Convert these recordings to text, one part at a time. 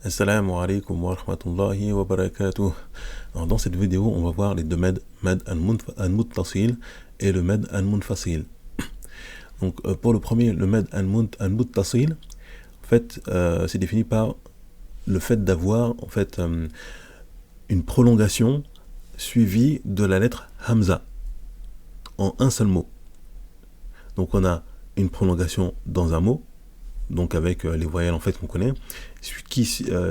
Assalamu alaikum wa rahmatullahi wa barakatuh. Alors, dans cette vidéo, on va voir les deux med al-muttasil et le med al-munfasil. Donc, pour le premier, le med al-muttasil, en fait, c'est défini par le fait d'avoir en fait une prolongation suivie de la lettre hamza en un seul mot. Donc, on a une prolongation dans un mot, donc avec les voyelles en fait qu'on connaît,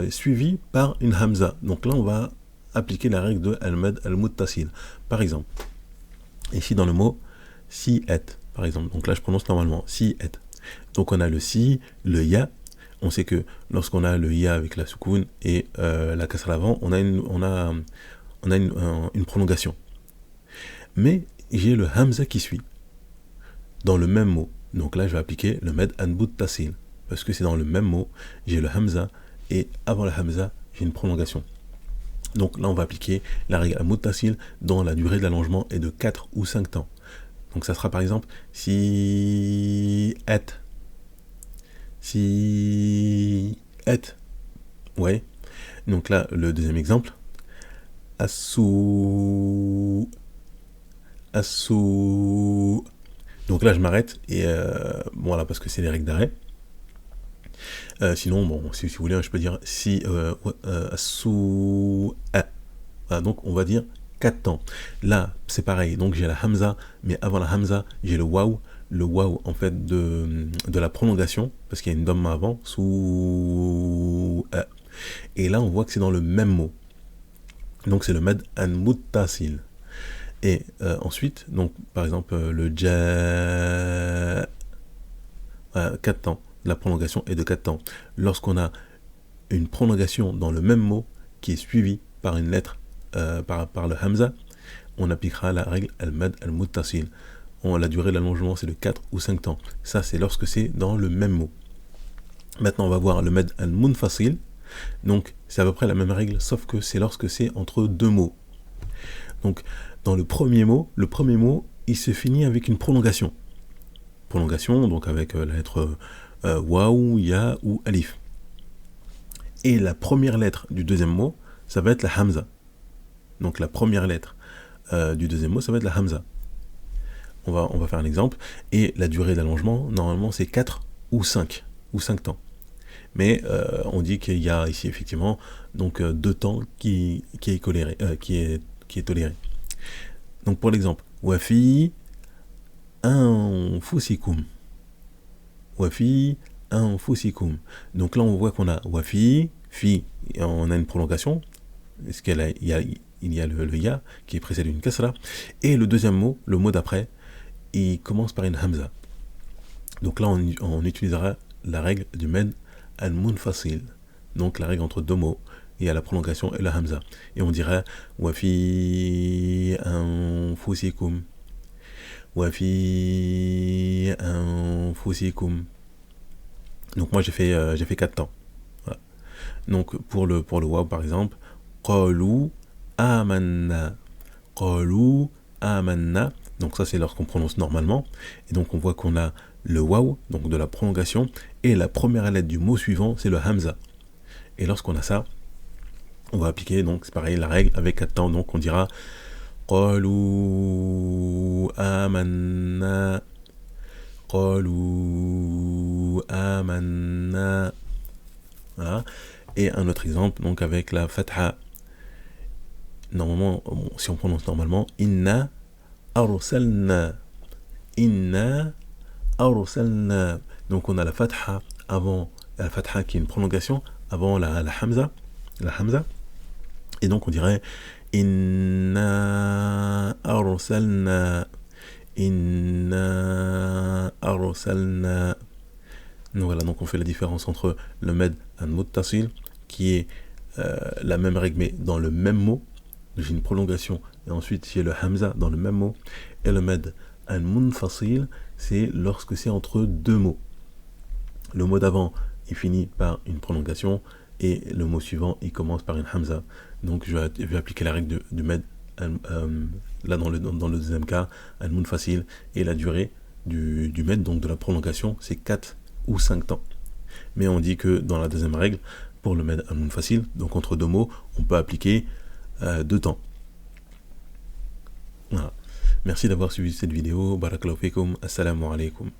suivi par une hamza. Donc là on va appliquer la règle de al-mad al-muttasil. Par exemple, ici dans le mot si et, par exemple, donc là je prononce normalement si et. Donc on a le si, le ya. On sait que lorsqu'on a le ya avec la soukoun et la kasra avant, on a une prolongation. Mais j'ai le hamza qui suit dans le même mot. Donc là je vais appliquer le mad al-muttasil. Parce que c'est dans le même mot, j'ai le hamza, et avant le hamza, j'ai une prolongation. Donc là, on va appliquer la règle al-muttasil dont la durée de l'allongement est de 4 ou 5 temps. Donc ça sera par exemple, si ouais. Donc là, le deuxième exemple, assou. Donc là, je m'arrête, et voilà, parce que c'est les règles d'arrêt. Sinon, bon, si vous voulez, je peux dire si sous voilà, donc on va dire 4 temps. Là, c'est pareil. Donc j'ai la hamza, mais avant la hamza, j'ai le waouh. Le waouh, en fait, de la prolongation, parce qu'il y a une dhamma avant, sous. Et là, on voit que c'est dans le même mot. Donc c'est le med al-muttasil. Et ensuite, donc par exemple, le ja. 4 temps. La prolongation est de 4 temps. Lorsqu'on a une prolongation dans le même mot qui est suivie par une lettre par le hamza, on appliquera la règle al-mad al-muttasil. La durée de l'allongement c'est de 4 ou 5 temps. Ça c'est lorsque c'est dans le même mot. Maintenant on va voir le mad al-munfasil. Donc c'est à peu près la même règle, sauf que c'est lorsque c'est entre deux mots. Donc dans le premier mot, il se finit avec une prolongation. Donc avec la lettre waouh, ya ou alif. Et la première lettre du deuxième mot, ça va être la hamza. Donc la première lettre du deuxième mot, ça va être la hamza. On va faire un exemple. Et la durée d'allongement, normalement, c'est 4 ou 5 temps. Mais on dit qu'il y a ici effectivement donc 2 temps qui est toléré. Donc pour l'exemple, wafi anfusikum. Wafi anfusikum. Donc là on voit qu'on a wafi, fi, on a une prolongation, parce qu'il y a le ya qui précède une kasra, et le deuxième mot, le mot d'après, il commence par une hamza. Donc là on utilisera la règle du med al-munfasil, donc la règle entre deux mots, il y a la prolongation et la hamza, et on dirait wafi anfusikum. Wafi anfusikum. Donc moi j'ai fait 4 temps. Voilà. Donc pour le waw par exemple, qalu amanna. Qalu amanna. Donc ça c'est lorsqu'on prononce normalement. Et donc on voit qu'on a le waw, donc de la prolongation, et la première lettre du mot suivant, c'est le hamza. Et lorsqu'on a ça, on va appliquer, donc c'est pareil, la règle avec 4 temps. Donc on dira قالوا آمنا قالوا آمنا. Voilà. Et un autre exemple, donc avec la fatha. Normalement, bon, si on prononce normalement, inna arsalna. Inna arsalna. Donc on a la fatha avant, la fatha qui est une prolongation avant la hamza. Et donc on dirait Inna arsalna. Donc voilà, donc on fait la différence entre le med al-muttasil, qui est la même règle mais dans le même mot, j'ai une prolongation, et ensuite j'ai le hamza dans le même mot, et le med al-munfasil, c'est lorsque c'est entre deux mots. Le mot d'avant, il finit par une prolongation, et le mot suivant, il commence par une hamza. Donc je vais appliquer la règle du med, là dans le deuxième cas, al-munfasil, et la durée du med, donc de la prolongation, c'est 4 ou 5 temps. Mais on dit que dans la deuxième règle, pour le med al facile. Donc entre deux mots, on peut appliquer deux temps. Voilà. Merci d'avoir suivi cette vidéo. Barakallahu fikum. Assalamu alaikum.